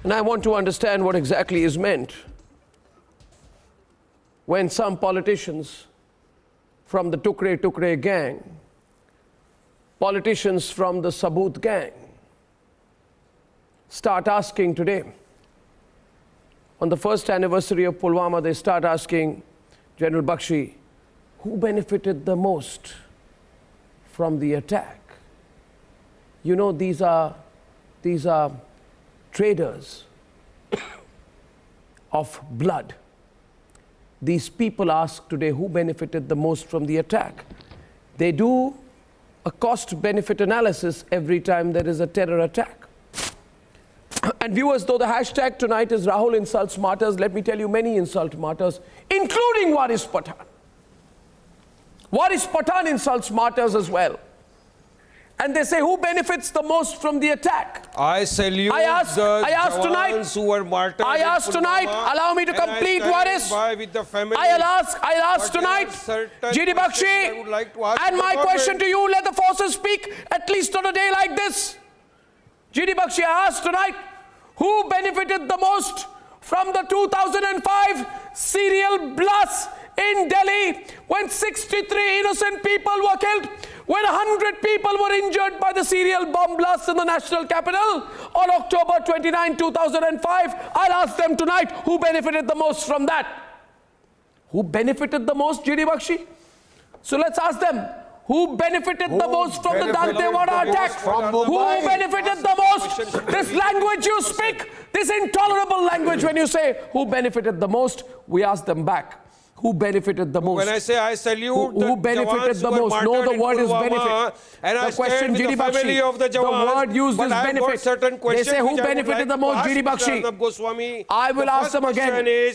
And I want to understand what exactly is meant when some politicians from the Tukre gang, politicians from the Sabut gang, start asking today, on the first anniversary of Pulwama, they start asking General Bakshi, who benefited the most from the attack? You know, these are traders of blood. These people ask today who benefited the most from the attack. They do a cost-benefit analysis every time there is a terror attack. And viewers, though the hashtag tonight is Rahul insults martyrs, let me tell you many insult martyrs, including Waris Pathan. Waris Pathan insults martyrs as well. And they say, who benefits the most from the attack? I salute the jawans who were martyred. I asked tonight, allow me to complete Waris. I asked tonight, GD Bakshi, and my question to you, let the forces speak, at least on a day like this. GD Bakshi, I asked tonight, who benefited the most from the 2005 serial blasts in Delhi when 63 innocent people were killed, when 100 people were injured by the serial bomb blasts in the national capital on October 29, 2005. I'll ask them tonight, who benefited the most from that? Who benefited the most, GD Bakshi? So let's ask them, who benefited the most from the Dantewada attack? Who benefited the most? This language you speak, this intolerable language when you say, who benefited the most? We ask them back. Who benefited the most? When I say I salute who benefited the most? No, the word is benefit. And the question, GD Bakshi, the word used is benefit. They say who benefited the most, GD Bakshi? I will ask them again.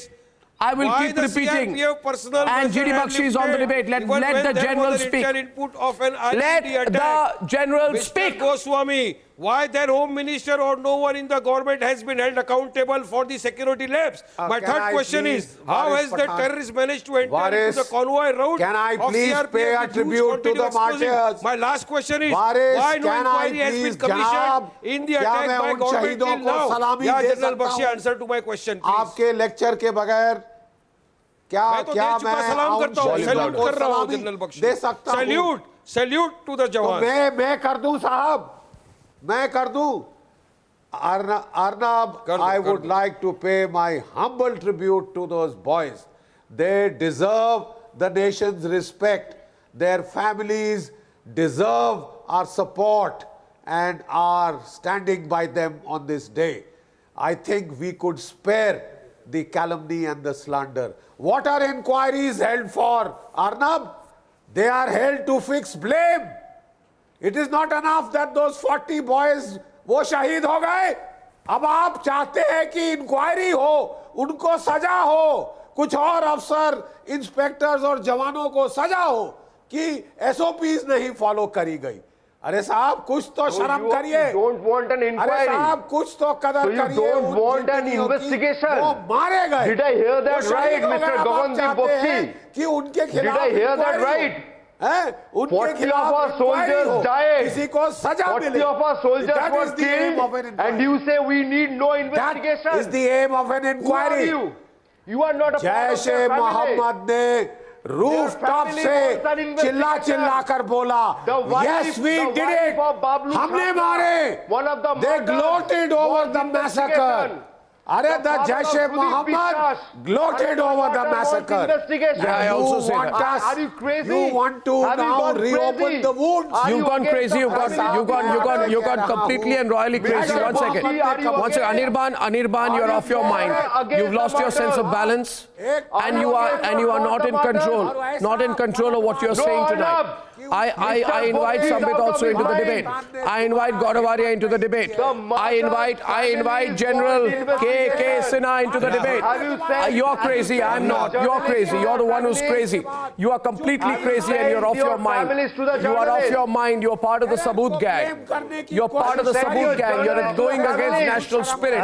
I will keep repeating. And GD Bakshi is on the debate. Let the general speak. Let the general speak. Goswami, why then Home Minister or no one in the government has been held accountable for the security lapse? My third question is, how has the terrorists managed to enter into the convoy route? Can I please pay a tribute to the martyrs? My last question is, why no inquiry has been commissioned in the attack by government till now? Yeah, General Bakshi, answer to my question, please. आपके lecture के बगैर क्या मैं सलाम करता हूं, salute कर रहा हूं जनरल बख्शी, दे सकता हूं, सैल्यूट टू द जवान। मैं कर दूं साहब, मैं कर दूं। Arnab, I would like to pay my humble tribute to those boys. They deserve the nation's respect. Their families deserve our support and are standing by them on this day. I think we could spare the calumny and the slander. What are inquiries held for, Arnab? They are held to fix blame. It is not enough that those 40 boys वो शहीद हो गए. अब आप चाहते हैं कि inquiry हो, उनको सजा हो, कुछ और अफसर, इंस्पेक्टर्स और जवानों को सजा हो कि एसओपीज नहीं फॉलो करी गई. अरे साहब कुछ तो शर्म करिए. अरे साहब कुछ तो कदर करिए. वो मारे गए. Did I hear that right, Mr. Gandhi? कि उनके खिलाफ Did I hear that right? 40 of our soldiers died. किसी को सजा मिले. 40 of our soldiers were killed, and you say we need no investigation. That is the aim of an inquiry. Who are you? You are not a part of जैसे मोहम्मद ने rooftop से चिल्ला चिल्ला कर बोला, yes we did it, हमने मारे. They gloated over the massacre. Are the Jaish-e Mohammed gloated over the massacre. Yeah, I also say that. Are you crazy? You want to now reopen the wounds. You've gone crazy. You've gone completely and royally crazy. One second. Anirban, you're off your mind. You've lost your sense of balance, and you are not in control. Not in control of what you're saying tonight. I invite Sambit also into the debate. I invite Gaudavaria into the debate. I invite General K. Sinha into the debate. You're crazy. I'm not. You're crazy. You're the one who's crazy. You are completely crazy and you're off your mind. You are off your mind. You're part of the Sabut gang. You're part of the Sabut gang. You're going against national spirit.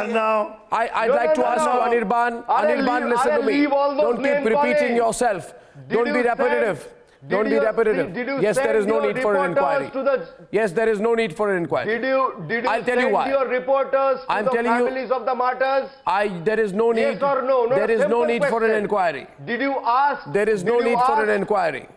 I'd like to ask you, Anirban, listen to me. Don't keep repeating yourself. Don't be repetitive. Don't be repetitive. Yes, there is no need for an inquiry. Yes, there is no need for an inquiry. Did you I'll tell you send why. your reporters to I'm the telling you- families of the martyrs? There is no need. Yes or no? There is no Simple need for an question. inquiry. Did you ask? There is no Did you need for an ask? inquiry.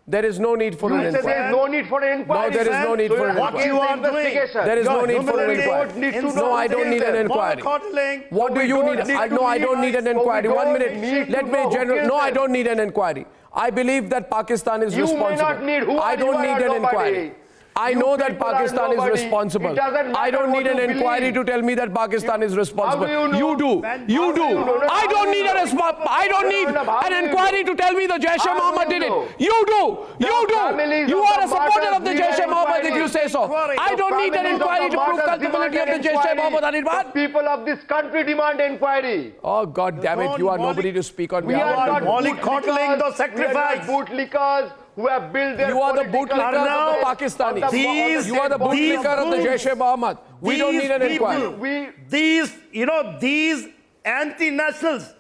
There is no need for You an said inquiry. there is no need for an inquiry. No, there is no need So for an you're inquiry. against What you are the doing? investigation. There is no You're need for an humiliating. inquiry. Need to Insult No, I don't need an inquiry. Mollycoddling. What do you need? No, I don't need an inquiry. 1 minute. Let me general. No, I don't need an inquiry. I believe that Pakistan is You may responsible. not need. Who I are don't you? need I an am nobody. inquiry. I You know that people are Pakistan is nobody. responsible. It doesn't matter I don't what need an you inquiry believe. to tell me that Pakistan is responsible. How do you know? You do. You How do do. you know? I How don't do need you a know? response. I don't need How do an you inquiry know? to tell me the Jaish-e How do Mohammed you did it. know? You do. The You do. families You of are the a supporter martyrs of the need an Jaish-e Mohammed if inquiry. you say so. I The don't need an families of inquiry the to prove martyrs culpability of demand the an Jaish-e inquiry. Mohammed. The people of this country demand inquiry. Oh, God damn it. You are nobody to speak on We behalf are of not the people. mollycoddling the sacrifice. We are not bootlickers who have built their You are the political bootlickers of Arnab, the Pakistanis. these- You are the these bootlicker of the fools- Jaish-e Mohammed. We don't These need an people- inquiry. These anti-nationals,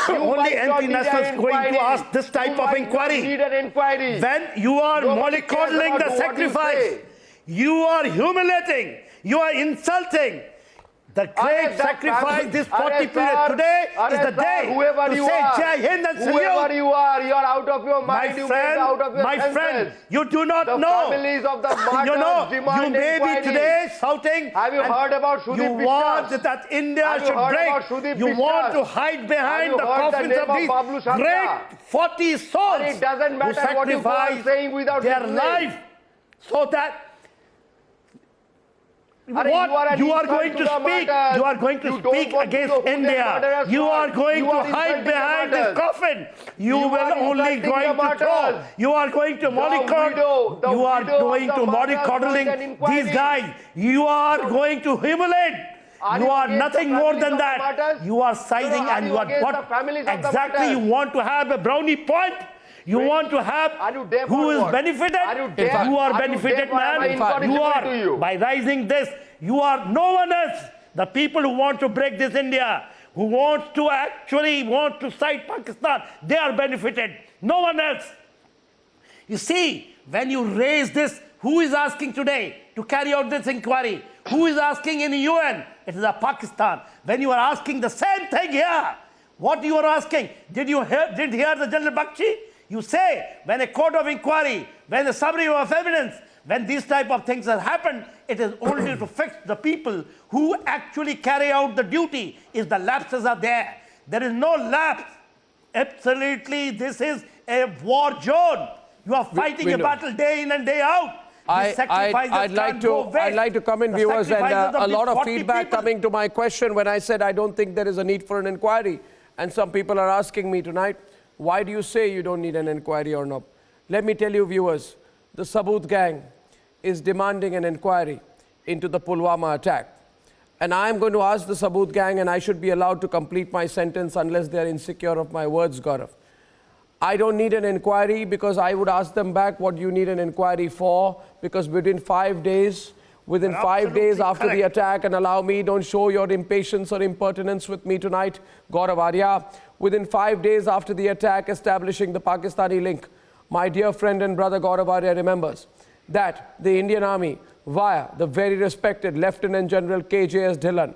You only might not need an anti-nationals going inquiry. to ask this type You of might not inquiry. need an inquiry. When you are Nobody cares mollycoddling about the what you sacrifice, say. you are humiliating, you are insulting. The great sacrifice, this 40 period today is the day whoever to you say are, Jai Hind and whoever salute. you are out of your My mind. You made out of your friend, senses. you do not The know. families of the You martyrs know, demand you may inquiry. be today shouting. Have you and heard about Sudeep You want Biswas? that India Have you should heard break. about Sudeep You want Biswas? to hide behind Have you the heard the coffins name of of these Bablu Chandra? great 40 souls And it doesn't who matter what you go on sacrificed saying without their listening. life so that Are you what an you are insult going to to the speak, martyrs. you are going to You don't speak want to against know who their India. murderers You are are. going You to are hide insulting the behind this martyrs. coffin. You You will are only insulting going the to throw. martyrs. You are going to mollycoddle. the You are widow of going the to martyrs mollycoddling wants an inquiry. these guys. You are going to humiliate. Are You you are against nothing the more families than of the that. martyrs? You are sizing Are and you you are against what the families of the exactly you martyrs? want to have a brownie point. You want to have Are you deaf who or is what? benefited. Are you deaf? You are Are you benefited, deaf or am I man. incorrigible You are to you? by rising this. You are no one else. The people who want to break this India, who want to side Pakistan, they are benefited. No one else. You see, when you raise this, who is asking today to carry out this inquiry? Who is asking in the UN? It is Pakistan. When you are asking the same thing here, what you are asking? Did you hear the General Bakshi? You say, when a court of inquiry, when a summary of evidence, when these type of things have happened, it is only to fix the people who actually carry out the duty. If the lapses are there, there is no lapse. Absolutely, this is a war zone. You are fighting we a know. battle day in and day out. I'd like to come in, viewers, and a lot of feedback coming to my question when I said I don't think there is a need for an inquiry. And some people are asking me tonight, why do you say you don't need an inquiry or not? Let me tell you, viewers, the Saboot gang is demanding an inquiry into the Pulwama attack. And I'm going to ask the Saboot gang, and I should be allowed to complete my sentence unless they're insecure of my words, Gaurav. I don't need an inquiry because I would ask them back what you need an inquiry for, because within 5 days after the attack, and allow me, don't show your impatience or impertinence with me tonight, Gaurav Arya, within 5 days after the attack establishing the Pakistani link, my dear friend and brother Gaurav Arya remembers that the Indian Army, via the very respected Lieutenant General KJS Dhillon,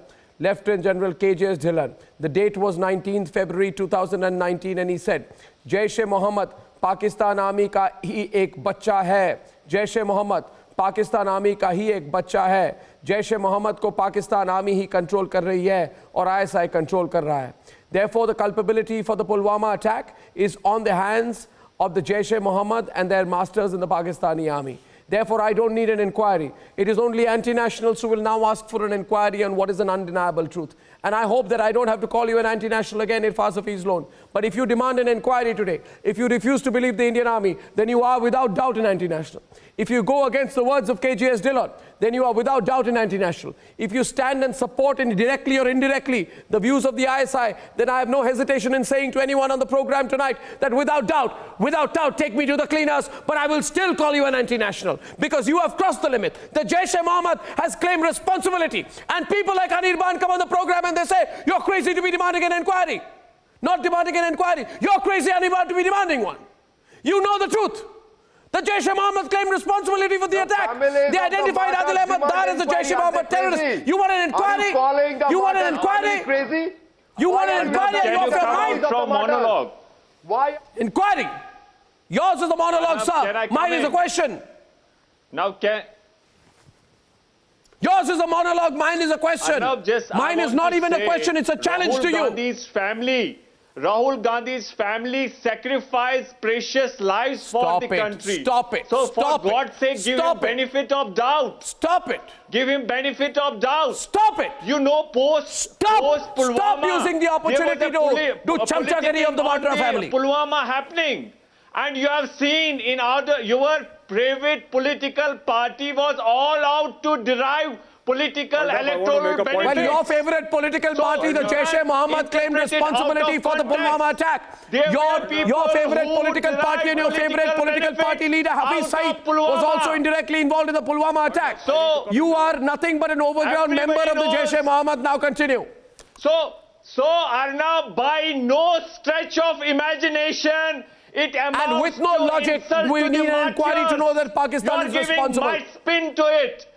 the date was 19th February 2019, and he said, Jaish-e-Mohammed Pakistan Army ka hi ek bachcha hai. Jaish-e-Mohammed Pakistan Army ka hi ek bachcha hai. Jaish-e-Mohammed ko Pakistan Army hi control kar rahi hai aur ISI control kar raha hai. Therefore, the culpability for the Pulwama attack is on the hands of the Jaish-e-Mohammed and their masters in the Pakistani Army. Therefore, I don't need an inquiry. It is only anti-nationals who will now ask for an inquiry on what is an undeniable truth. And I hope that I don't have to call you an anti-national again in Fasafi's loan. But if you demand an inquiry today, if you refuse to believe the Indian Army, then you are without doubt an anti-national. If you go against the words of KJS Dhillon, then you are without doubt an anti-national. If you stand and support directly or indirectly the views of the ISI, then I have no hesitation in saying to anyone on the program tonight that without doubt, take me to the cleaners, but I will still call you an anti-national because you have crossed the limit. The Jaish-e-Mohammed has claimed responsibility, and people like Arnab come on the program and they say, you're crazy to be demanding an inquiry. Not demanding an inquiry. You're crazy, Arnab, to be demanding one. You know the truth. The Jaish-e-Mohammed claimed responsibility for the attack. families They of the identified Adil martyrs Ahmed Dar as the demand Jaish-e-Mohammed inquiry. Are they terrorist. crazy? You want an Are inquiry? you calling the You want an martyrs? inquiry? Are you crazy? You want an inquiry? Are you off your mind? From monologue. Why? Inquiry. Yours is a monologue, Can sir. I come Mine is a in? question. Now can Yours is a monologue. Mine is a question. Arnab, Mine is not even a question. It's a challenge to you. Rahul Gandhi's family sacrificed precious lives Stop for the it. country. Stop it. So Stop for it. God's sake, give Stop him it. benefit of doubt. Stop it. Give him benefit of doubt. Stop it. You know, post Pulwama, Stop using the opportunity there was a to do chamchagiri of the Martyr on family. Pulwama happening. And you have seen in your private political party was all out to derive political electoral benefit. Well, your favorite political party, the Jaish-e-Mohammed, claimed responsibility for the Pulwama attack. Your favorite political party and your favorite political party leader, Hafiz Saeed, was also indirectly involved in the Pulwama attack. So you are nothing but an overgrown member of the Jaish-e-Mohammed. Now continue. So Arnab, by no stretch of imagination, it amounts And with no to logic, insult we to need the an inquiry to martyrs. know that Pakistan is responsible. You're giving my spin to it.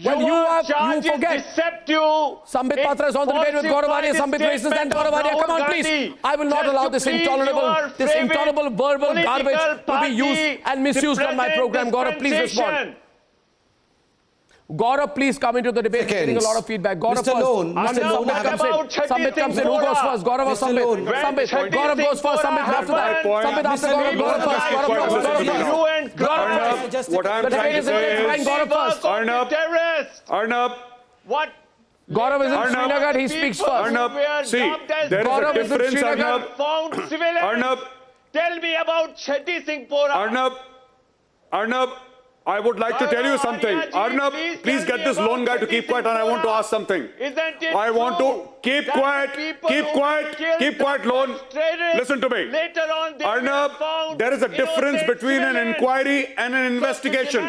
Well, Your you charge is forget. deceptive. Sambit Patra is on the debate with Gauravaria, Sambit racist and Gauravaria. Come on, please. I will not allow this intolerable verbal garbage to be used and misused on my program. Gaurav, please respond. Gaurav, please come into the debate. Getting a lot of feedback. Gaurav Mr. Lone, first. Mr. Lone, Sambit comes in. Who goes first? Gaurav or Sambit? Sambit. Gaurav goes first. Sambit after that. Sambit after Gaurav. Gaurav first. Gaurav first. Gaurav first. What I'm trying to say is, Gaurav first. Arnab, What? Gaurav is in Arnab. Srinagar. He speaks first. Arnab, see, there is Gaurav a is in difference, Srinagar. Arnab. Found civilians. Arnab, Tell me about Chatti Singh Pora. Arnab, I would like to tell you something. Arnab, please get this lone guy to keep quiet, and I want to ask something. Isn't it I want to true keep that quiet, people keep who quiet, killed keep the quiet, Lone. demonstrators, Listen to me. Later on, they were Arnab, found there is a difference innocent between an civilians. inquiry and an investigation.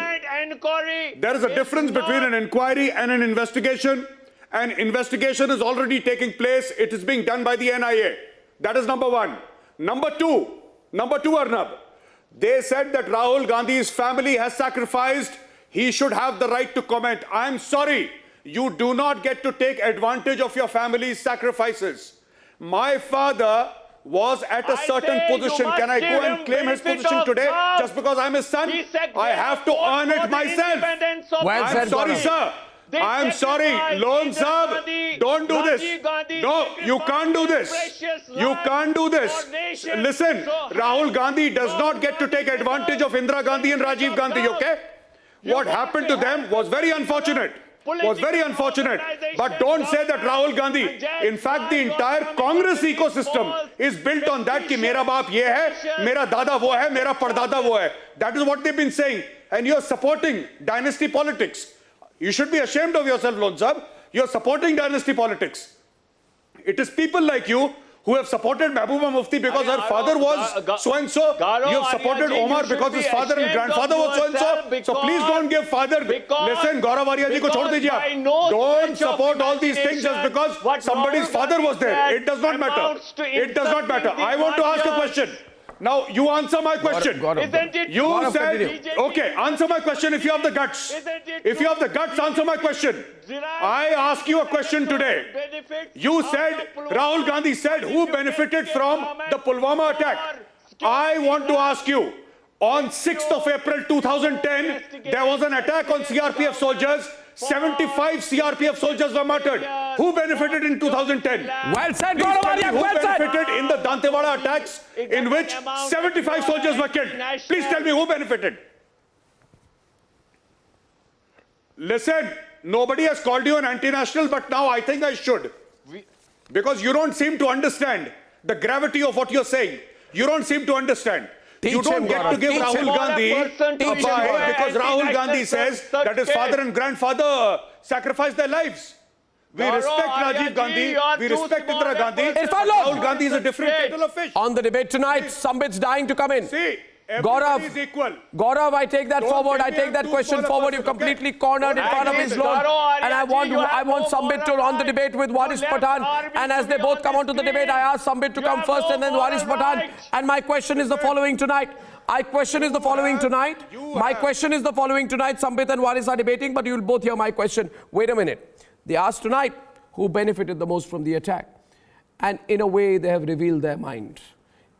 There is a difference between an inquiry and an investigation. An investigation is already taking place. It is being done by the NIA. That is number one. Number two, Arnab. They said that Rahul Gandhi's family has sacrificed. He should have the right to comment. I'm sorry. You do not get to take advantage of your family's sacrifices. My father was at a certain position. Can I go and claim his position today just because I'm his son? I have to earn it myself. Well I'm said, sorry, Gaurav. sir. I'm sorry, Lone Sahab, don't do this. No, you can't do this. You can't do this. Listen, Rahul Gandhi does not get to take advantage of Indira Gandhi and Rajiv Gandhi, okay? What happened to them was very unfortunate. But don't say that Rahul Gandhi. In fact, the entire Congress ecosystem is built on that ki mera baap ye hai, mera dada wo hai, mera pardada wo hai. That is what they've been saying. And you're supporting dynasty politics. You should be ashamed of yourself, Lone Sahab. You're supporting dynasty politics. It is people like you who have supported Mehbooba Mufti because her father was so-and-so. You have supported Omar because his father and grandfather was so-and-so. So please don't give father... Listen, Gaurav Arya ji ko chhod dijiye aap. Don't support all these things just because somebody's father was there. It does not matter. It does not matter. I want to ask a question. Now, you answer my question. Isn't it You Gaurav, said, continue. okay, answer my question if you have the guts. If you have the guts, answer my question. I ask you a question today. You said, Rahul Gandhi said, who benefited from the Pulwama attack? I want to ask you, on 6th of April 2010, there was an attack on CRPF soldiers. 75 CRPF soldiers were martyred. Who benefited in 2010? Well said, Please Gaurav tell me Arya. who Well said. benefited in the Dantewada attacks in which 75 soldiers were killed? Please tell me who benefited. Listen, nobody has called you an anti-national, but now I think I should. Because you don't seem to understand the gravity of what you're saying. You don't seem to understand. You don't get to give Rahul Gandhi a bye because Rahul Gandhi says that his father and grandfather sacrificed their lives. We respect Rajiv Gandhi, we respect Indira Gandhi. Rahul Gandhi is a different kettle of fish. On the debate tonight, Sambit's dying to come in. See, everybody is equal. Gaurav, I take that Don't forward. tell I me take I'm that too question small a forward. person, You've okay? completely cornered in front of his lawn. And I want Sambit to on the debate with Waris Pathan. And as they both come onto the debate, I ask Sambit to come first and then Waris Pathan. And my question is the following tonight. My question is the following tonight. My question is the following tonight. Sambit and Waris are debating, but you'll both hear my question. Wait a minute. They asked tonight who benefited the most from the attack. And in a way, they have revealed their mind.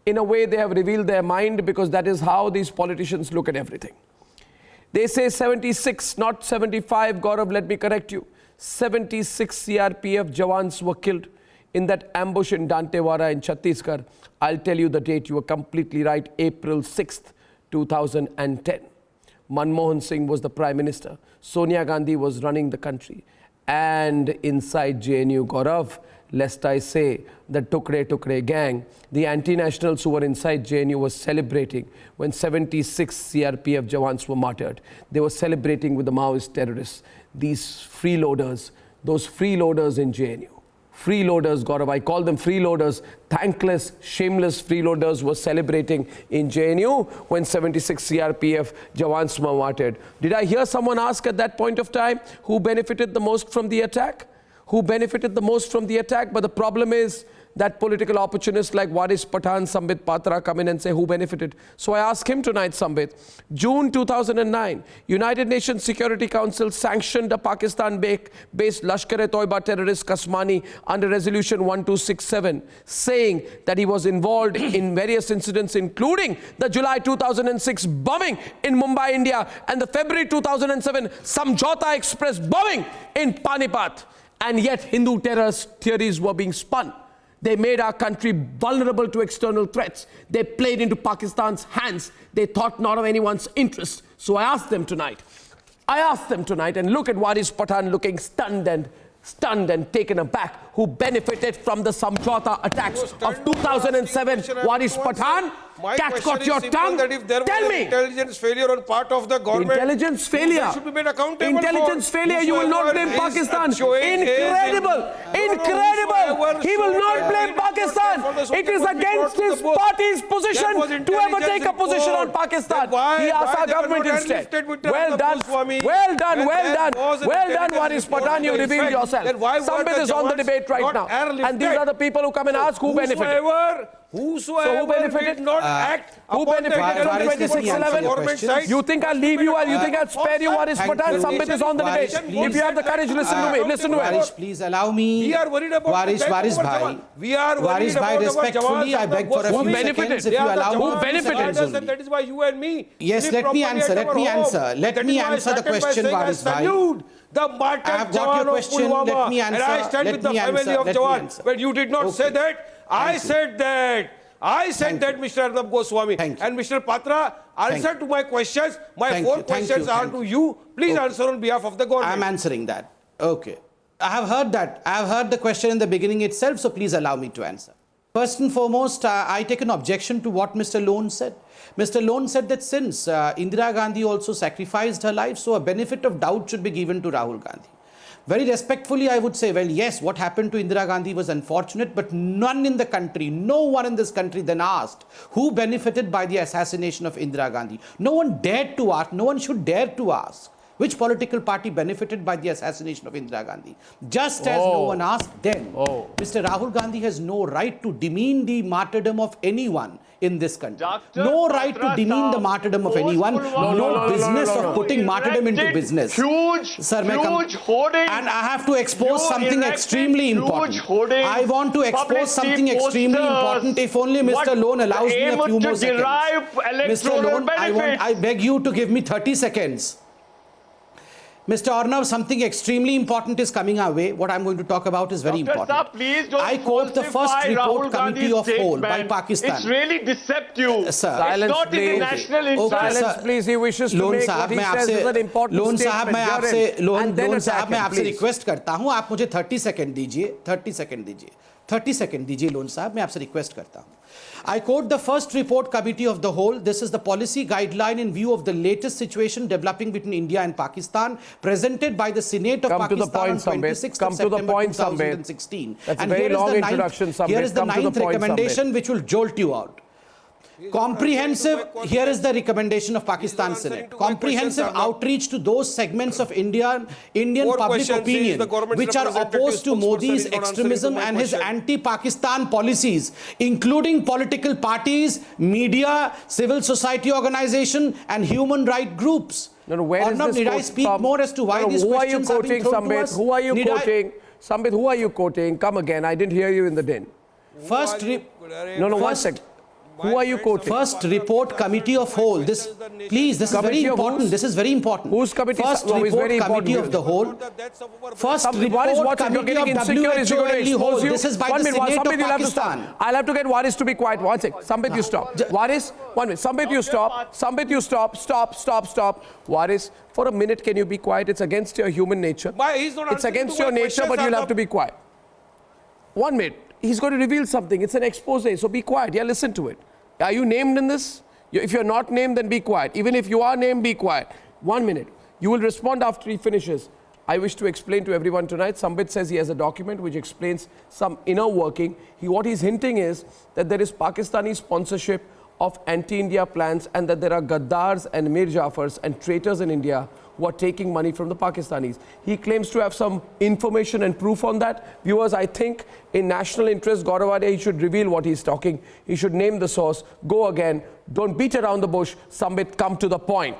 In a way, they have revealed their mind because that is how these politicians look at everything. They say 76, not 75. Gaurav, let me correct you. 76 CRPF Jawans were killed in that ambush in Dantewara in Chhattisgarh. I'll tell you the date. You were completely right. April 6th, 2010. Manmohan Singh was the Prime Minister. Sonia Gandhi was running the country. And inside JNU, Gaurav, lest I say, the Tukre gang, the anti-nationals who were inside JNU was celebrating when 76 CRPF Jawans were martyred. They were celebrating with the Maoist terrorists. These freeloaders, those freeloaders in JNU. Freeloaders, Gaurav, I call them freeloaders, thankless, shameless freeloaders were celebrating in JNU when 76 CRPF Jawans were martyred. Did I hear someone ask at that point of time who benefited the most from the attack? Who benefited the most from the attack? But the problem is that political opportunists like Waris Pathan, Sambit Patra come in and say who benefited. So I ask him tonight, Sambit. June 2009, United Nations Security Council sanctioned a Pakistan-based Lashkar-e-Toiba terrorist Kasmani under Resolution 1267, saying that he was involved in various incidents, including the July 2006 bombing in Mumbai, India, and the February 2007 Samjhauta Express bombing in Panipat. And yet Hindu terrorist theories were being spun. They made our country vulnerable to external threats. They played into Pakistan's hands. They thought not of anyone's interest. So I asked them tonight. And look at Waris Pathan looking stunned and taken aback, who benefited from the Samjhauta attacks of 2007. Waris Pathan, cat got your tongue. That if there Tell was me. intelligence failure on part of the government, Intelligence failure. they should be made accountable Intelligence for. failure. You will not blame Whosoever is Pakistan. showing Incredible. Incredible. whosoever He will showed not that blame he did not Pakistan. care for the It is Supreme against Court to his the book. party's That position was to ever intelligence take a position on report. Pakistan. Then why- He asked why our they were government not instead. enlisted with Well Arnab done. Goswami? Well done. When Well there done. was an Well done, intelligence Waris report Pathan. to You the revealed effect, yourself. then why were Sambit the is on the Jawans debate right not now. airlifted? And these are the people who come and ask who benefited. Whosoever benefited? did not act Who upon the benefited from intelligence 2611? government side. You think I'll leave you or you think I'll spare you, Waris Thank Pathan? you. Sambit is on the debate. Waris, please. If you have the courage, listen to me. Listen to Waris, him. please allow me. We are worried about Waris, the Waris death of our bhai. Jawans. We are worried Waris bhai, about our respectfully, Jawans I and beg the for a Who few Goswami. benefited? seconds if They you are the allow me. Who Jawans benefited? and others, only. and that is why you and me Yes, live let me properly answer, at let our me home. answer. Let That me is why I answer the started by question, saying I Waris bhai. salute the martyred I have got Jawan your of question. Pulwama, Let me and I answer. stand Let with the me family answer. of Let me Jawan. answer. But you did not Okay. say that. I Thank you. said that. I said that, Mr. Arnab Goswami. Thank you. And Mr. Patra, answer to my questions. My Thank four you. Thank questions you. are Thank to you. you. Please Okay. answer on behalf of the government. I'm answering that. Okay. I have heard that. I have heard the question in the beginning itself, so please allow me to answer. First and foremost, I take an objection to what Mr. Lone said. Mr. Lone said that since Indira Gandhi also sacrificed her life, so a benefit of doubt should be given to Rahul Gandhi. Very respectfully, I would say, well, yes, what happened to Indira Gandhi was unfortunate, but none in the country, no one in this country then asked who benefited by the assassination of Indira Gandhi. No one dared to ask, no one should dare to ask which political party benefited by the assassination of Indira Gandhi. Just as no one asked then, Mr. Rahul Gandhi has no right to demean the martyrdom of anyone in this country. Dr. No right to Patra demean the Saab, martyrdom of anyone. Pulwama, No business of putting martyrdom into erected business. Huge, Sir, may I come? huge hoardings. And I have to expose You something erected extremely huge important. hoardings, I want to expose publicity something extremely posters. important. If only Mr. What Lone allows me a aim few to more seconds. derive Mr. electoral Lone, benefits. I beg you to give me 30 seconds. Mr. Arnab, something extremely important is coming our way. What I'm going to talk about is very Dr. important. Saab, please don't I quote the first falsify report Rahul committee Gandhi's of whole by statement. Pakistan. It's really deceptive. Sir. Silence, it's not in please. the national Okay, interest. Silence, sir. please. He wishes to loan make साहब what he मैं says is an आपसे important loan साहब statement. मैं You're आपसे in. And then loan attack साहब मैं him, आपसे please. Request करता हूं आप मुझे 30 सेकंड दीजिए 30 सेकंड दीजिए 30 सेकंड दीजिए लोन साहब मैं आपसे रिक्वेस्ट करता हूं I quote the first report committee of the whole. This is the policy guideline in view of the latest situation developing between India and Pakistan, presented by the Senate of Come to the Pakistan point, on Sambit. 26th Come of to the September point, Sambit. 2016. That's a And very here is long the ninth- introduction, Sambit. Here is the Come to the ninth point, recommendation Sambit. which will jolt you out. Comprehensive, here is the recommendation of Pakistan Senate. Comprehensive outreach to those segments of Indian public opinion which are opposed to Modi's extremism and his anti-Pakistan policies, including political parties, media, civil society organization and human rights groups. No, where Arnab, is this did I quote speak from? more as to why these questions are being thrown to us? Who are you quoting? Sambit, who are you quoting? Come again. I didn't hear you in the din. First, one second. Who are you quoting? First report committee of whole. This is very important. This is very important. Whose committee? First report committee of the whole. First report committee of WHO whole. This is by the Senate of Pakistan. I'll have to get Waris to be quiet. One second. Sambit, you stop. Waris, 1 minute. Sambit, you stop. Sambit, you stop. Stop. Waris, for a minute, can you be quiet? It's against your human nature. It's against your nature, but you'll have to be quiet. 1 minute. He's going to reveal something. It's an expose, so be quiet. Yeah, listen to it. Are you named in this? If you're not named, then be quiet. Even if you are named, be quiet. 1 minute. You will respond after he finishes. I wish to explain to everyone tonight. Sambit says he has a document which explains some inner working. What he's hinting is that there is Pakistani sponsorship of anti-India plans and that there are Gaddars and Mir Jafars and traitors in India who are taking money from the Pakistanis. He claims to have some information and proof on that. Viewers, I think in national interest, Gauravade, he should reveal what he's talking. He should name the source. Go again. Don't beat around the bush. Sambit, come to the point.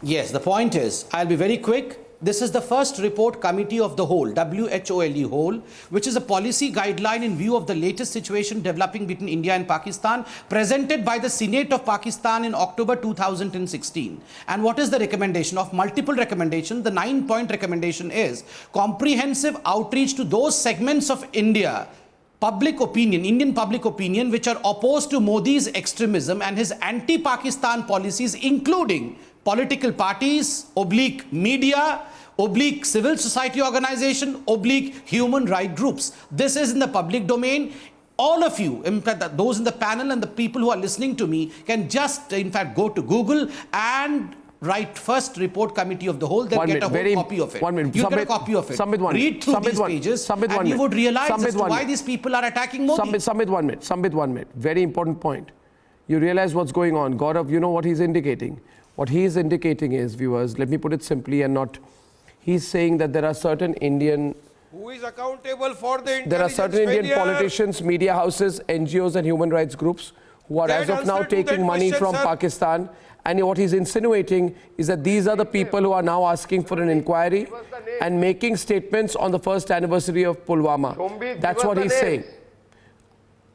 Yes, the point is, I'll be very quick. This is the first report committee of the whole, WHOLE whole, which is a policy guideline in view of the latest situation developing between India and Pakistan, presented by the Senate of Pakistan in October 2016. And what is the recommendation? Of multiple recommendations, the 9-point recommendation is comprehensive outreach to those segments of Indian public opinion, which are opposed to Modi's extremism and his anti-Pakistan policies, including political parties, media, civil society organization, human rights groups. This is in the public domain. All of you, in fact, those in the panel and the people who are listening to me can just, in fact, go to Google and write first report committee of the whole, then get a whole copy of it. 1 minute. You get a copy of it. Read through these pages and you would realize as to why these people are attacking Modi. Sambit, 1 minute. Very important point. You realize what's going on. Gaurav, you know what he's indicating. What he is indicating is, viewers, let me put it simply and not, he's saying that there are certain Indian... Who is accountable for the intelligence There are certain Indian politicians, media houses, NGOs and human rights groups who are as of now taking money from Pakistan. And what he's insinuating is that these are the people who are now asking for an inquiry and making statements on the first anniversary of Pulwama. That's what he's saying.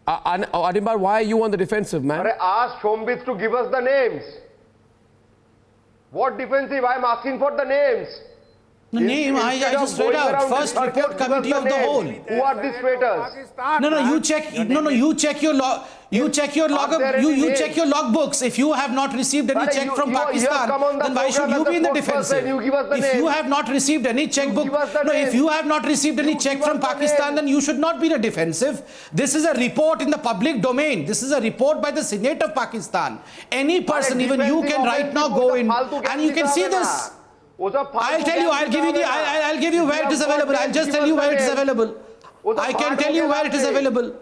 Arnab, why are you on the defensive, man? Ask Shombit to give us the names. What defensive? I am asking for the names. The name, I just read out. First report committee of the whole. Who are these traitors? You check. You check your log. You check your log. You check your logbooks. If you have not received any check from Pakistan, then why should you be in the defensive? If you have not received any checkbook, if you have not received any check from Pakistan, then you should not be in the defensive. This is a report in the public domain. This is a report by the Senate of Pakistan. Any person, even you, can right now go in and you can see this. I'll tell you. I'll give you where it is available. I'll just tell you where it is available. I can tell you where it is available.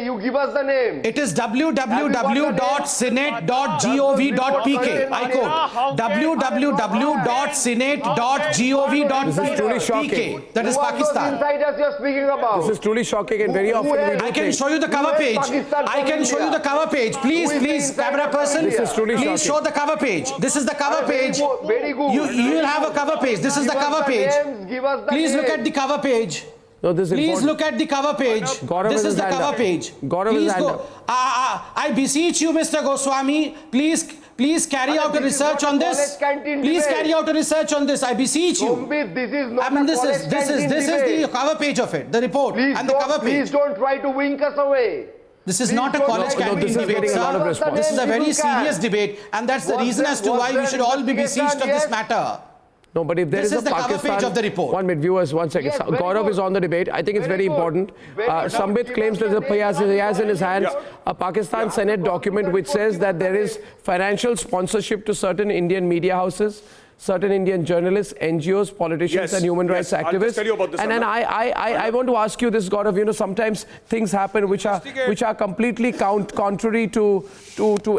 You give us the name. It is www.senate.gov.pk. I quote www.senate.gov.pk. That is Pakistan. This is truly shocking and very often I can show you the cover page. I can show you the cover page. Please, camera person. This is truly please show the cover page. This is the cover page. You will have a cover page. This is the cover page. Please look at the cover page. No, this is Please important. look at the cover page. This is the cover page. Please go. I beseech you, Mr. Goswami, please carry out a research on this. Please carry out a research on this. I beseech you. This is not this is the cover page of it, the report and the cover page. Please don't try to wink us away. This is not a college canteen debate, sir. This is a very serious debate, and that's the reason as to why we should all be besieged of this matter. No, but if there is a Pakistan... page of the report. 1 minute, viewers, 1 second. Yes, Gaurav is on the debate. I think it's very important. Sambit claims that he has in his hands a Pakistan Senate document which says that there is financial sponsorship to certain Indian media houses, certain Indian journalists, NGOs, politicians, Yes, and human rights yes. I'll activists. just tell you about this, And then I want to ask you this, Gaurav, you know, sometimes things happen which are completely contrary to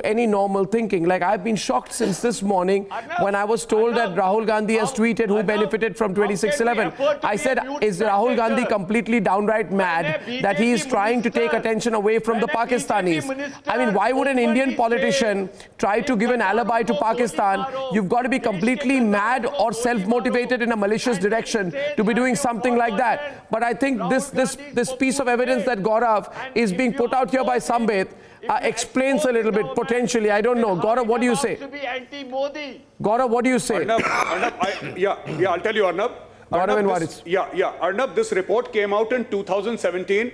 any normal thinking. Like, I've been shocked since this morning when I was told that Rahul Gandhi has tweeted who benefited from 26/11. I said, is Rahul Gandhi completely downright mad that he is trying to take attention away from the Pakistanis? I mean, why would an Indian politician try to give an alibi to Pakistan? You've got to be completely mad or self-motivated in a malicious direction to be doing something like that. But I think this piece of evidence that Gaurav is being put out here by Sambit explains a little bit, potentially. I don't know. Gaurav, what do you say? Gaurav, what do you say? Arnab, I'll tell you, Arnab. Gaurav and Waris. Arnab, this report came out in 2017.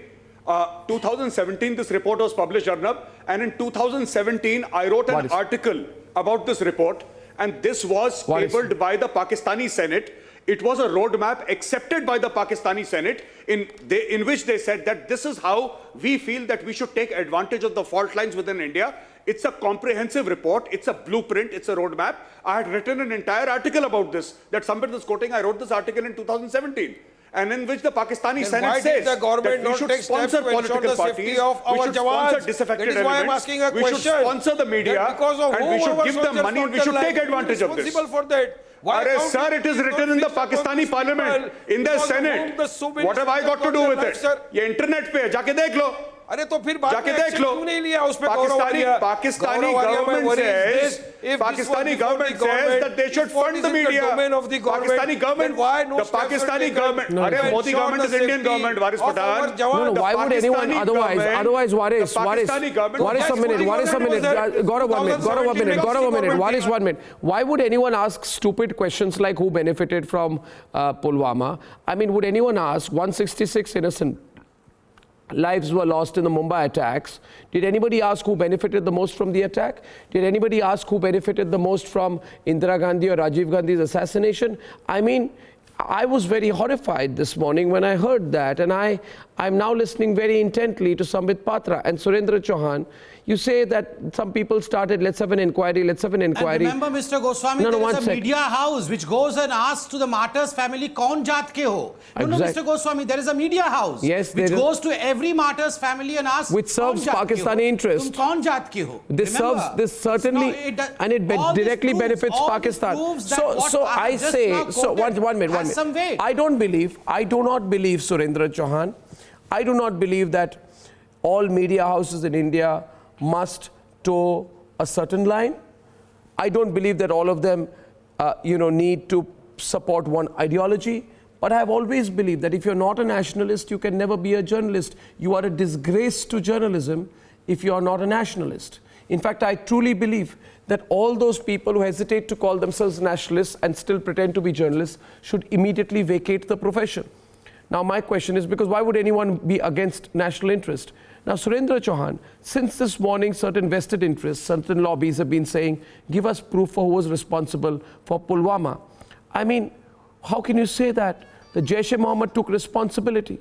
2017, this report was published, Arnab. And in 2017, I wrote an article about this report. And this was tabled by the Pakistani Senate. It was a roadmap accepted by the Pakistani Senate in which they said that this is how we feel that we should take advantage of the fault lines within India. It's a comprehensive report. It's a blueprint. It's a roadmap. I had written an entire article about this that somebody was quoting. I wrote this article in 2017. And in which the Pakistani Senate says the government that we should sponsor political parties, we should sponsor disaffected elements, we should sponsor the media, and we should give them money, and we should take advantage of this. For that? Sir, it is written in the Pakistani parliament, in the Senate. What have I got to do with it? ये internet पे है, जाके देख लो. अरे तो फिर बाद जाके में देख लो. क्यों नहीं लिया उस पे Pakistani government says that they should fund the media. Pakistani government, the Pakistani government. अरे Modi government is Indian government, Waris Pathan. No, why would anyone otherwise, Waris, a minute, Gaurav, 1 minute, Waris, 1 minute. Why would anyone ask stupid questions like who benefited from Pulwama? I mean, would anyone ask 166 innocent lives were lost in the Mumbai attacks? Did anybody ask who benefited the most from the attack? Did anybody ask who benefited the most from Indira Gandhi or Rajiv Gandhi's assassination? I mean, I was very horrified this morning when I heard that, and I'm now listening very intently to Sambit Patra and Surendra Chauhan. You say that some people started, let's have an inquiry. And remember, Mr. Goswami, there is a media house which goes and asks to the Martyrs family, kaun jaat ke ho? No, Mr. Goswami, there is a media house which goes to every Martyrs family and asks, which serves Pakistani interest. Kaun jaat ke ho? This serves, this certainly, and it directly benefits Pakistan. So I say, so one minute. I do not believe, Surendra Chauhan, I do not believe that all media houses in India must toe a certain line. I don't believe that all of them, need to support one ideology. But I have always believed that if you're not a nationalist, you can never be a journalist. You are a disgrace to journalism if you are not a nationalist. In fact, I truly believe that all those people who hesitate to call themselves nationalists and still pretend to be journalists should immediately vacate the profession. Now, my question is, because why would anyone be against national interest? Now, Surendra Chauhan, since this morning, certain vested interests, certain lobbies have been saying, give us proof for who was responsible for Pulwama. I mean, how can you say that? The Jaish-e-Mohammed took responsibility.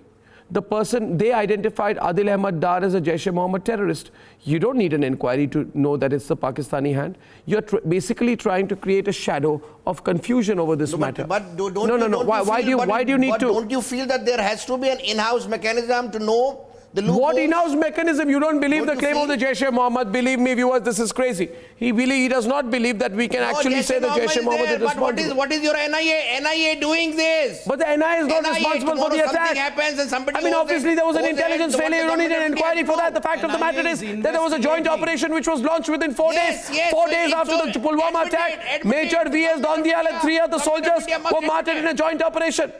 The person, they identified Adil Ahmad Dar as a Jaish-e-Mohammed terrorist. You don't need an inquiry to know that it's the Pakistani hand. You're basically trying to create a shadow of confusion over this matter. But why do you need to? Don't you feel that there has to be an in-house mechanism to know the loopholes? What in-house mechanism? You don't believe the claim of the Jaish-e-Mohammed. Believe me, viewers, this is crazy. He does not believe that we can actually say the Jaish-e-Mohammed is responsible. But what is your NIA doing this? But the NIA is not responsible for the attack. Happens and somebody obviously there was an intelligence failure. You don't need an inquiry for that. The fact of the matter is that there was a joint operation which was launched within 4 days. 4 days after the Pulwama attack, Major V.S. Dondial and 3 other soldiers were martyred in a joint operation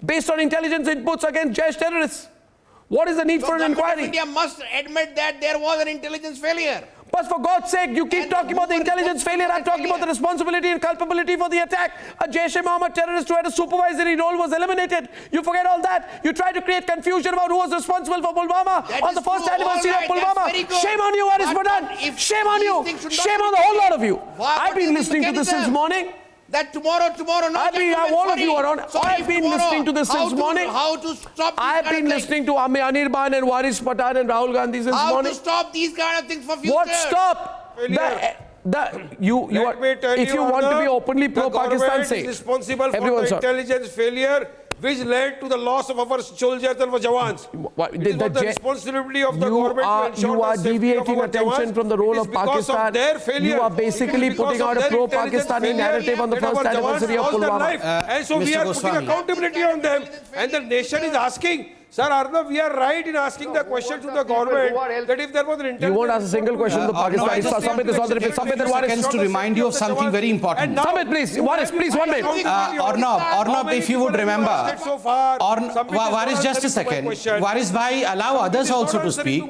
based on intelligence inputs against Jaish terrorists. What is the need for an inquiry? India must admit that there was an intelligence failure. But for God's sake, you keep talking about the intelligence failure. I'm talking about the responsibility and culpability for the attack. A Jaish-e-Mohammed terrorist who had a supervisory role was eliminated. You forget all that. You try to create confusion about who was responsible for Pulwama on the first anniversary of Pulwama. Shame on you, Waris Pathan. Shame on you. Shame on the whole lot of you. I've been listening to this since morning. That tomorrow, not all of you are on. I've been listening to this since morning. How to stop? I've been listening to Anirban and Waris Pathan and Rahul Gandhi since morning. How to stop these kind of things for future? What stop? Let me tell if you want to be openly the pro-Pakistan, government say. is responsible for Everyone, the sir. intelligence failure which led to the loss of our soldiers and our jawans. It is not the responsibility of the government to ensure You are the safety deviating of our attention jawans. from the role It is of because Pakistan. their failure. You are It basically is because putting of out a their pro-Pakistani intelligence narrative on the failure first that our anniversary of jawans lost their Pulwama. life. And so we Mr. are putting Goswami. accountability on them. And the nation is asking, Sir Arnab, we are right in asking the question to the government that if there was an You intelligence... won't ask a single question to the Arnab, I Pakistanis. just Submit this on the repeat. Submit this, Waris. seconds to remind you of something very important. Submit, please. Waris, please, 1 minute. Arnab, if you would remember, Waris, just a second. Waris bhai, allow others also to speak.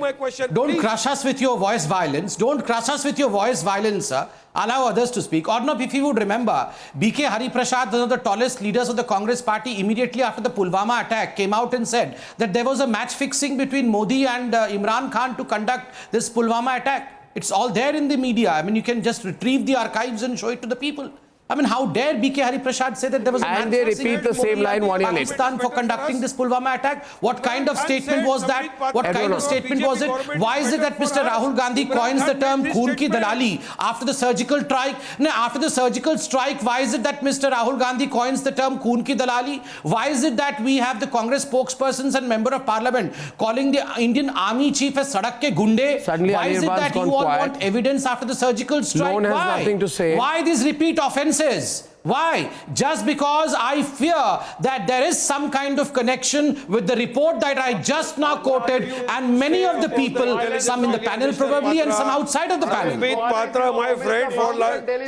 Don't crush us with your voice violence. Don't crush us with your voice violence, sir. Allow others to speak. Arnab, if you would remember, B.K. Hariprasad, one of the tallest leaders of the Congress party, immediately after the Pulwama attack, came out and said that there was a match fixing between Modi and Imran Khan to conduct this Pulwama attack. It's all there in the media. I mean, you can just retrieve the archives and show it to the people. I mean, how dare B.K. Hariprasad say that there was a And they repeat the same line 1 year later. Pakistan for conducting this Pulwama attack? What kind of statement was that? What kind of statement was it? Why is it that Mr. Rahul Gandhi coins the term "Khoon ki dalali" after the surgical strike? No, after the surgical strike, why is it that Mr. Rahul Gandhi coins the term "Khoon ki dalali"? Why is it that we have the Congress spokespersons and member of Parliament calling the Indian Army chief as "Sadak ke gunde"? Suddenly, Why is it Anirban's that you gone all quiet. want evidence after the surgical strike? No one has Why? nothing to say. Why these repeat offences? Why? Just because I fear that there is some kind of connection with the report that I just now quoted, and many of the people, some in the panel probably and some outside of the panel. Amit Patra, my friend,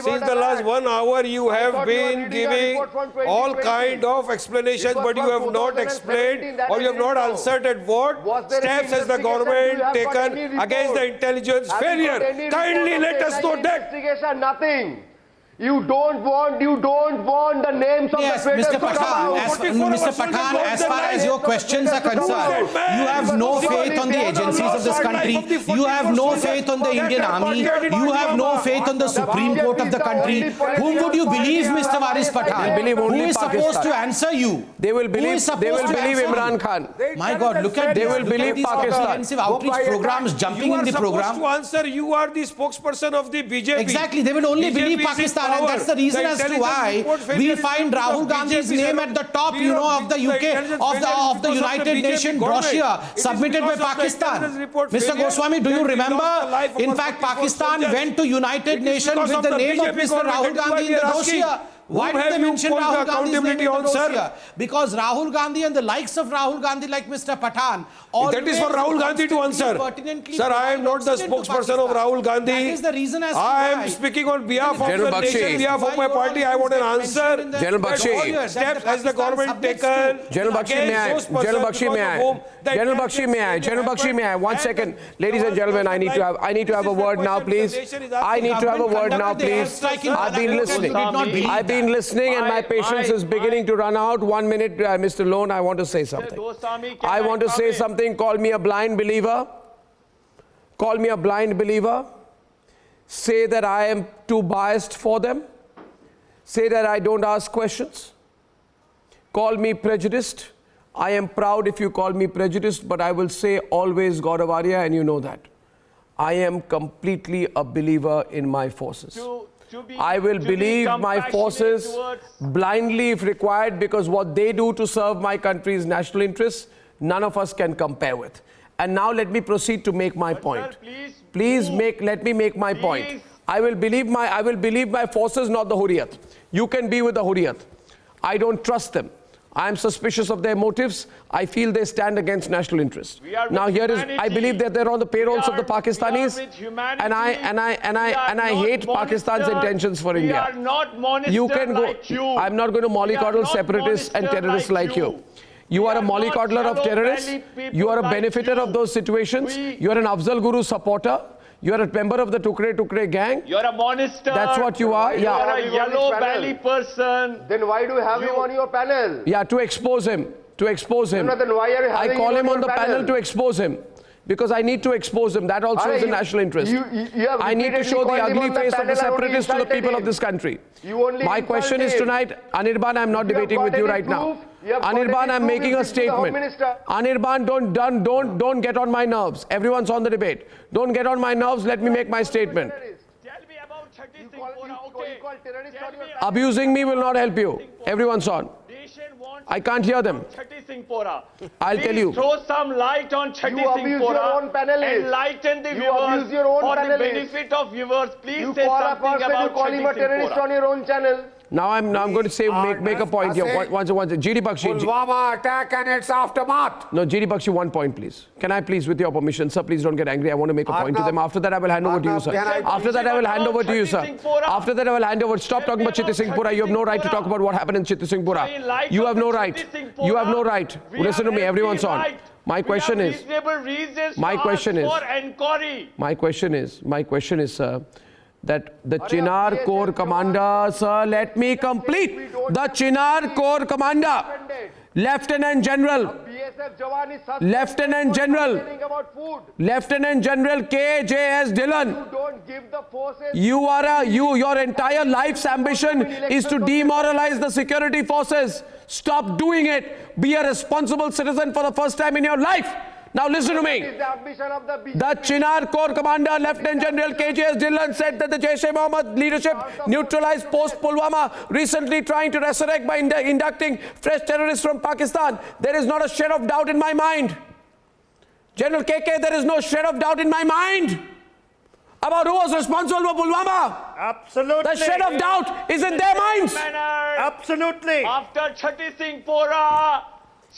since the last 1 hour you have been giving all kind of explanations, but you have not explained or you have not answered at what steps has the government taken against the intelligence failure. Kindly let us know that. Nothing. You don't want the names of Yes, the traitors Mr. to come Pathan, out. Mr. Pathan, as far as your questions are concerned, you have no faith on the agencies of this country. You have no faith on the Indian Army. You have no faith on the Supreme Court of the country. Whom would you believe, Mr. Waris Pathan? believe only Who is supposed Pakistan. to answer you? They will Who believe, is supposed they will to believe answer you? Imran Khan. My God, look at They this. will Look at believe these Pakistan. comprehensive outreach programs jumping in the program. You are supposed to answer. You are the spokesperson of the BJP. Exactly, they will only BJP believe is in Pakistan, and power. that's the reason The as to intelligence why report failure we is find due to Rahul the Gandhi's BJP name at the top, you know, of the UK, of the United Nations brochure submitted by Pakistan. Mr. Goswami, do you remember? In fact, Pakistan went to United Nations with the name of Mr. Rahul Gandhi in the brochure. Why did they mention Rahul Gandhi's name in the brochure? Because Rahul Gandhi and the likes of Rahul Gandhi, like Mr. Pathan, that is for Rahul Gandhi to answer. Sir, I am not the spokesperson of Rahul Gandhi. That is the reason as to I why. am speaking on behalf of General the nation, Bakshi. behalf of my party. I want an answer. General Bakshi. What steps has the government taken? General Bakshi, may I? General Bakshi, may I? General Bakshi, may I? General Bakshi, may I? 1 second. Ladies and gentlemen, I need to have a word now, please. I need to have a word now, please. I've been listening. I've been listening, and my patience is beginning to run out. 1 minute, Mr. Lone, I want to say something. I want to say something. Call me a blind believer. Call me a blind believer. Say that I am too biased for them. Say that I don't ask questions. Call me prejudiced. I am proud if you call me prejudiced, but I will say always Gauravarya, and you know that. I am completely a believer in my forces. I will believe my forces blindly if required, because what they do to serve my country's national interests, none of us can compare with. And now let me proceed to make my point. Let me make my point. I will believe my forces, not the Hurriyat. You can be with the Hurriyat. I don't trust them. I am suspicious of their motives. I feel they stand against national interests. Now here is, I believe that they're on the payrolls of the Pakistanis, and I hate Pakistan's intentions for India. We are not monsters You can go. like you. I'm not going to mollycoddle not separatists and monsters terrorists like you. You are a We are not mollycoddler of shallow terrorists. belly people You are a like benefiter you. of those situations. You are an Afzal Guru supporter. You are a member of the Tukre Tukre gang. You're a monster. That's what you are. You're Yeah. a yellow belly person. Then why do you have him on your panel? Yeah, to expose him. To expose him. No, then why are you I having call him your on the panel to expose him. Because I need to expose him. That also is a national interest. I need to show the ugly face of the separatists to the people of this country. My question is tonight, Anirban, I'm not debating with you right now. Anirban, I'm making a statement. Anirban, don't get on my nerves. Everyone's on the debate. Don't get on my nerves. Let me make my statement. Abusing me will not help you. Everyone's on. I can't hear them. I'll tell you. Throw some light on Chatti You abuse Singh your Pora. own panelists. Enlighten the You viewers abuse your own for the panelists. benefit of viewers. Please You say call a something person, about you call him a Chatti Singh terrorist Pora. on your own channel. Now I'm going to say make a point here. Once, GD Bakshi. Pulwama attack and its aftermath. No, GD Bakshi, one point, please. Can I please, with your permission, sir, please don't get angry. I want to make a point to Arnab, them. After that, I will hand over to you, sir. After that, I will hand over to you, sir. After that, I will hand over. Stop talking about Chatti Singh Pora. You have no right to talk about what happened in Chatti Singh Pora. You have no right. You have no right. Listen to me. Everyone's on. My question is, my question is, sir, that the Chinar Corps Commander, sir, let me complete. The Chinar Corps Commander, Lieutenant General KJS Dillon. You don't give the forces. Your entire life's ambition is to demoralize the security forces. Stop doing it. Be a responsible citizen for the first time in your life. Now listen to me. The Chinar Corps Commander, Lieutenant General KJS Dillon, said that the Jaish-e-Mohammed leadership neutralized post-Pulwama, recently trying to resurrect by inducting fresh terrorists from Pakistan. There is not a shred of doubt in my mind. General KK, there is no shred of doubt in my mind about who was responsible for Pulwama. Absolutely. The shred of doubt is in their minds. Absolutely. After Chatti Singh Pora,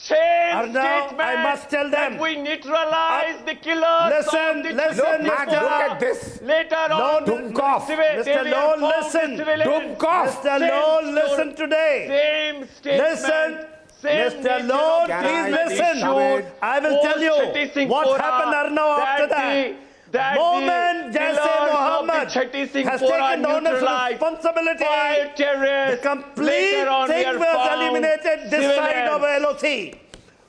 Arnab, I must tell them. that we neutralize the killers. Listen, listen, Man, look at this. Later on, Dumkov. Mr. Lone, listen. Mr. Lone, listen today. Same statement. Listen. Same Mr. nature Lone, of please crime listen. issued I will tell you post Chatti Singh what Pora, happened, Arnab, after that. that Moment the Jaish killers of the Mohammed Chatti Singh has Pora taken the owner's neutralized responsibility. 5 terrorists. The complete Later on, we thing are was found eliminated this side of civilians. LOC.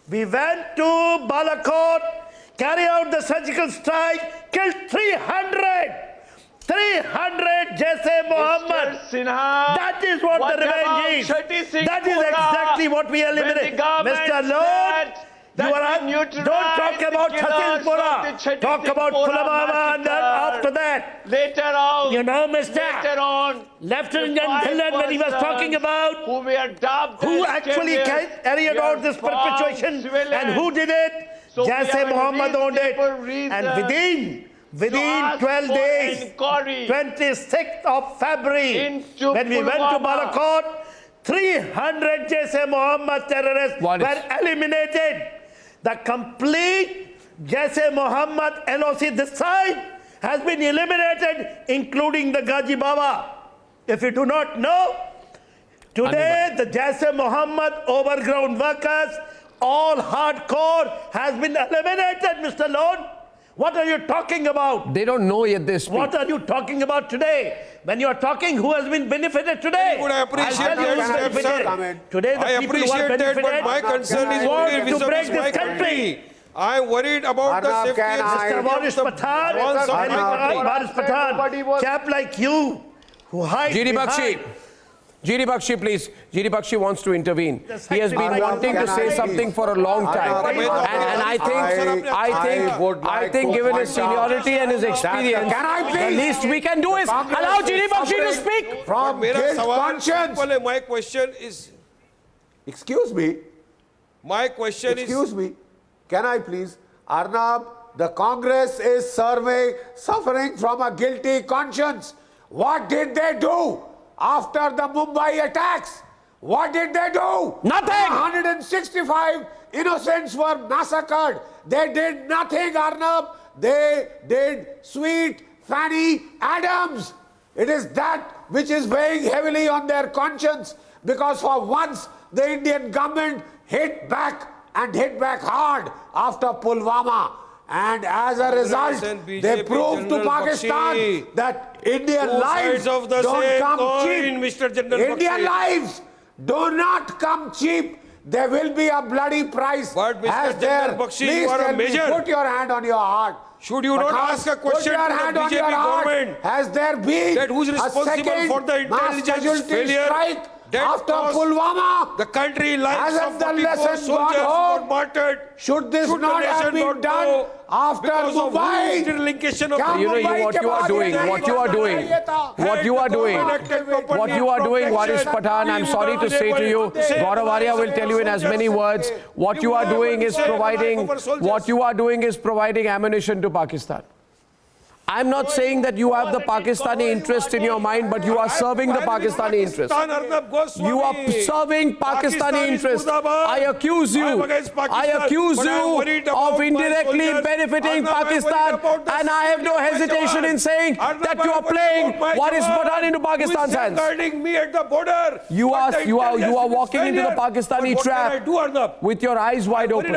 We went to Balakot, carried out the surgical strike, killed 300 Jaish-e-Mohammed. Sinha, That is what the revenge is. Chatti Singh That is Pora, exactly what we eliminated. Mr. Lord, don't talk about Chatti Singh Pora. Talk about Pulwama and then after that. Later on, You know, later on, Lieutenant the General, when he was 5 talking about who were dubbed who as actually terrorists, carried we out are this found perpetuation civilians. and who did it? So we Jaish have a Mohammed owned it. reasonable reason And within ask 12 for days, inquiry 26th of February, into when we went to Pulwama. Balakot, 300 Jaish Mohammed terrorists What is- were eliminated. The complete Jaish Mohammed LOC this side has been eliminated, including the Gaji Baba. If you do not know, today the Jaish Mohammed overground workers, all hardcore, has been eliminated, Mr. Lone. What are you talking about? They don't know yet they speak. What are you talking about today? When you are talking, who has been benefited today? Very good, I appreciate I'll tell you that who's step, benefited. sir. Today, the I people who are appreciate that, benefited but my concern is want only to break vis-a-vis my this country. country. I am worried about the Arnab, safety can and I- security Mr. of Boris the Pathan, Jawans of my country. Boris Pathan, chap like you, who hides GD Bakshi. behind. GD Bakshi, please. GD Bakshi wants to intervene. He has been Arnab, wanting to can say I something please? for a long time. Arnab, And I would think like to given his point out seniority and his experience, Can I the please? least we can do is Congress allow is GD Bakshi to suffering speak. From Mera guilt sawal conscience. simple hai. My question is, Excuse me. Excuse me. Can I please? Arnab, the Congress is suffering from a guilty conscience. What did they do after the Mumbai attacks? What did they do? Nothing. 165 innocents were massacred. They did nothing, Arnab. They did sweet Fanny Adams. It is that which is weighing heavily on their conscience, because for once the Indian government hit back and hit back hard after Pulwama. And as a result, and BJP they proved to General Pakistan Bakshi, that Indian two lives sides of the don't same come coin, cheap. Mr. General Indian Bakshi. lives do not come cheap. There will be a bloody price. But Mr. As General there, Bakshi, please you are a tell me, major. put your hand on your heart. Should you not Because ask a question put your to the hand on your BJP heart. government Has there been that who's a responsible second for the mass intelligence casualty failure? strike After Pulwama, the country lives hasn't of the 44 lesson soldiers gone who got home? martyred. Should this Should the not have nation been not done know after because of Mumbai? whose linkation of Kya You know, Mumbai what ke you are baad doing, ye what you are doing, what you are doing, what you are doing, Waris Pathan, I'm sorry to say to you, Gaurav Arya will tell you in as many words, what you are doing is providing ammunition to Pakistan. I'm not saying that you have the Pakistani interest in your mind, but you are serving the Pakistani interest. Arnab, Goswami. You are serving Pakistani interest. I accuse you of indirectly benefiting Pakistan, and I have no hesitation in saying that you are playing Waris Pathan into Pakistan's hands. Me at the border. You are walking into the Pakistani trap with your eyes wide open.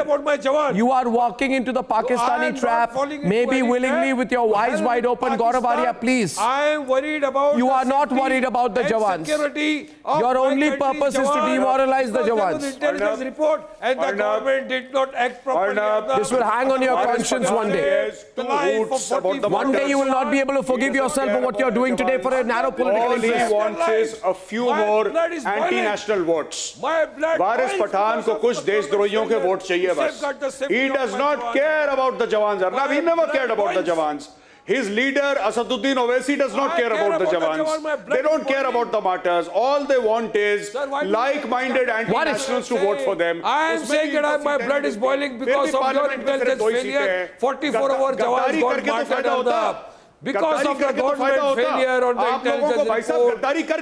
You are walking into the Pakistani trap, maybe willingly with your eyes wide open. Gaurav Arya, please. I am worried about. You are not worried about the Jawans. Your only purpose is to demoralize the Jawans. Intelligence report, and the government did not act properly. This will hang on your conscience one day. One day you will not be able to forgive yourself for what you are doing today for a narrow political All he interest. wants is a few more anti-national votes. Waris Pathan को कुछ देशद्रोहियों के vote चाहिए बस. He does not care about the Jawans. Arnab, he never cared about the Jawans. His leader, Asaduddin Owaisi, does not care about the Jawans. They don't care about the martyrs. All they want is like-minded anti-nationals to vote for them. I am saying that my blood is boiling because of your intelligence failure. 44 of our Jawans got martyred on the... Because of the government failure on the intelligence report,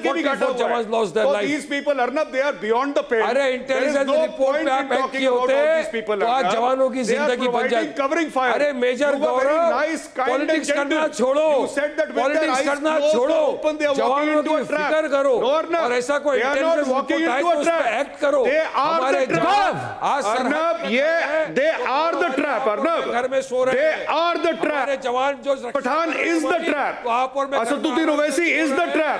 44 Jawans lost their life. These people, Arnab, they are beyond the pale. अरे intelligence report पे आप act किए होते तो आज जवानों की जिंदगी बन जाए. अरे मेजर गौरव पॉलिटिक्स करना छोड़ो, पॉलिटिक्स करना छोड़ो, जवानों की फिक्र करो और ऐसा कोई इंटेलिजेंस रिपोर्ट आए तो उस पे एक्ट करो. हमारे जवान आज Arnab, they are the trap. Arnab, घर में सो रहे हैं. they are the trap. हमारे जवान जो Pathan is the trap. Asaduddin Owaisi is the trap.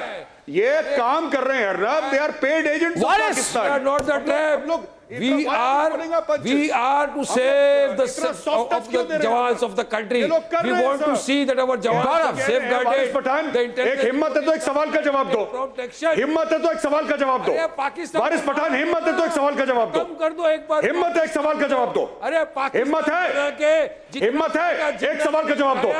ये काम कर रहे हैं Arnab. They are paid agents of Pakistan. We are not the trap. We are to save the of the Jawans of the country. We want to see that our Jawans are safeguarded. एक हिम्मत है तो एक सवाल का जवाब दो. हिम्मत है तो एक सवाल का जवाब दो. वारिस पठान हिम्मत है तो एक सवाल का जवाब दो. हिम्मत है एक सवाल का जवाब दो. हिम्मत है एक सवाल का जवाब दो.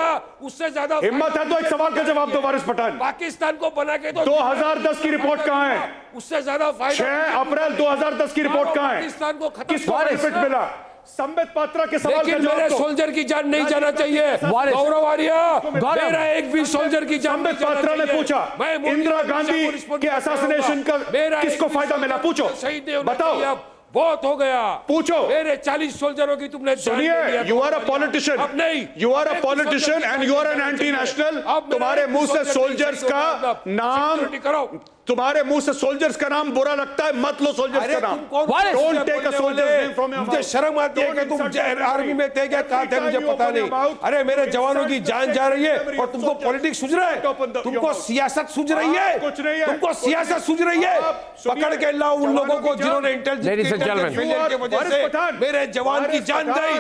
उससे ज्यादा हिम्मत है तो एक सवाल का जवाब दो. वारिस पठान पाकिस्तान को बना के तो 2010 की रिपोर्ट कहाँ है? उससे ज्यादा 6 अप्रैल 2010 की रिपोर्ट कहाँ है? पाकिस्तान को किसको बेनिफिट मिला? संबित पात्रा के सवाल का जवाब दो. सोल्जर की जान नहीं जाना चाहिए. गौरव आर्या, मेरा एक भी सोल्जर की जान. संबित पात्रा ने पूछा इंदिरा गांधी के असैसिनेशन का किसको फायदा मिला? पूछो, बताओ. बहुत हो गया. पूछो. मेरे 40 सोल्जरों की तुमने सुनिए. You are a politician. अब नहीं. You are a politician and you are an anti national. तुम्हारे मुंह से सोल्जर्स का नाम, तुम्हारे मुंह से सोल्जर्स का नाम बुरा लगता है. मत लो सोल्जर्स का नाम. Don't take a soldiers name from your mouth. मुझे शर्म आती है कि तुम आर्मी में थे क्या, कहां थे, मुझे पता नहीं. अरे मेरे जवानों की जान जा रही है और तुमको पॉलिटिक्स सूझ रहा है. तुमको सियासत सूझ रही है. तुमको सियासत सूझ रही है. पकड़ के लाओ उन लोगों को जिन्होंने इंटेलिजेंस की वजह से मेरे जवान की जान गई.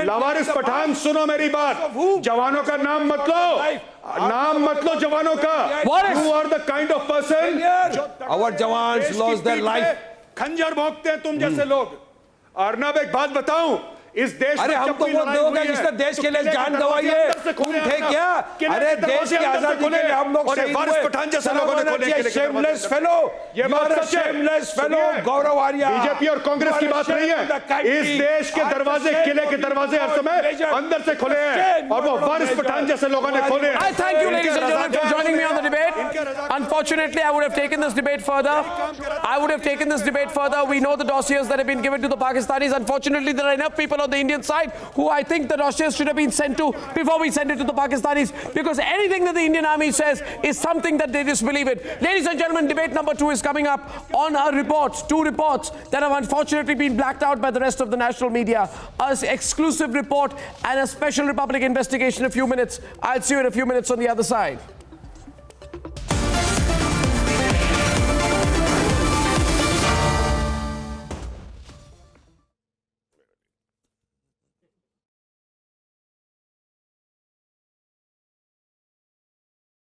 वारिस पठान, सुनो मेरी बात. जवानों का नाम मत लो. नाम मत लो जवानों का. You are the kind of person. Our jawans lost their life. खंजर भोंकते हैं तुम जैसे लोग. अर्नब, एक बात बताऊं, इस देश अरे हम तो वो लोग हैं जिसने देश के लिए जान गंवाई है. तुम थे क्या? अरे देश की आजादी के लिए हम लोग शहीद हुए. पठान जैसे लोगों ने खोले. शेमलेस फेलो, ये बात शेमलेस फेलो. गौरव आर्या, बीजेपी और कांग्रेस की बात नहीं है. इस देश के दरवाजे, किले के दरवाजे हर समय अंदर से खुले हैं और वो वारिस पठान जैसे लोगों ने खोले हैं. I thank you, ladies and gentlemen, for joining me on the debate. Unfortunately, I would have taken this debate further. We know the dossiers that have been given to the Pakistanis. Unfortunately, there are enough people on the Indian side who I think the dossiers should have been sent to before we send it to the Pakistanis, because anything that the Indian army says is something that they disbelieve in. Ladies and gentlemen, debate number 2 is coming up on our reports, 2 reports that have unfortunately been blacked out by the rest of the national media. An exclusive report and a special Republic investigation in a few minutes. I'll see you in a few minutes on the other side.